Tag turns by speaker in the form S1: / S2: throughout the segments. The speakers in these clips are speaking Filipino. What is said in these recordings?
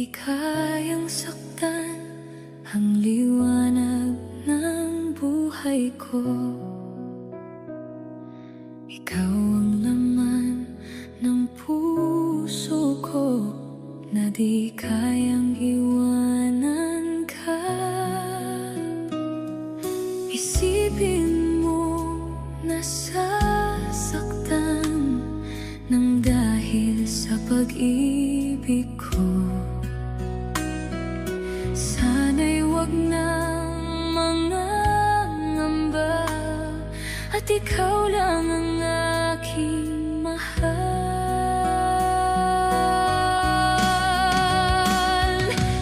S1: Di kayang saktan ang liwanag ng buhay ko. Ikaw ang laman ng puso ko na di kayang iwanan ka. Isipin mo nasasaktan nang dahil sa pag-ibig ko. Sana'y wag nang mangangamba at ikaw lang ang aking mahal.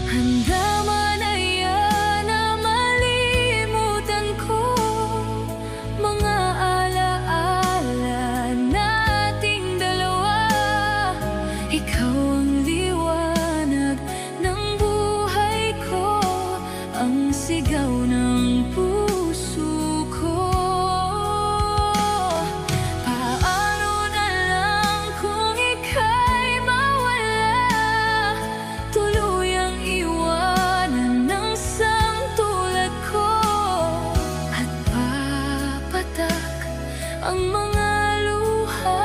S1: Handa man na yan na malimutan ko mga alaala nating dalawa. Ikaw ang liwanag ng buhay ko, ang sigaw ng puso ko. Paano na lang kung ika'y mawala, tuluyang iwanan ng samtulad ko, at papatak ang mga luha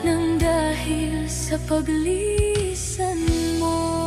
S1: nang dahil sa paglisan mo.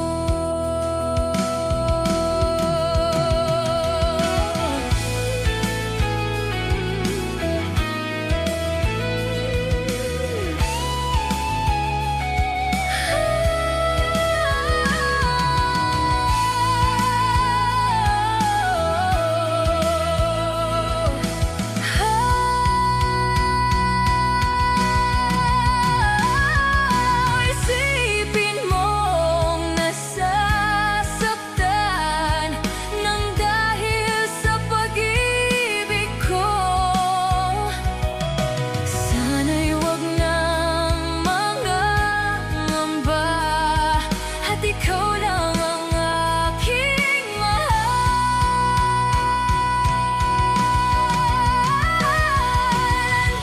S1: Ikaw lang ang aking mahal.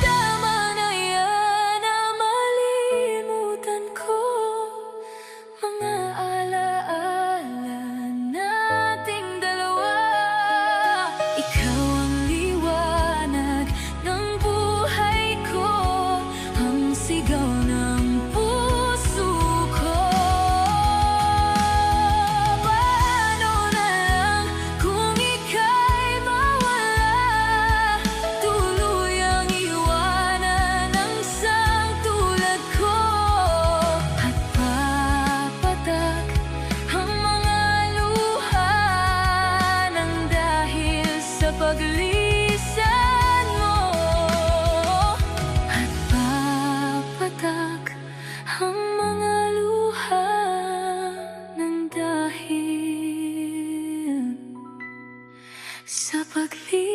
S1: Tama na yan na malimutan ko mga alaala nating dalawa. Ikaw ang liwanag ng buhay ko, ang sigaw ng puso ko. Paglisan mo, at papatak ang mga luha ng dahil sa paglisan.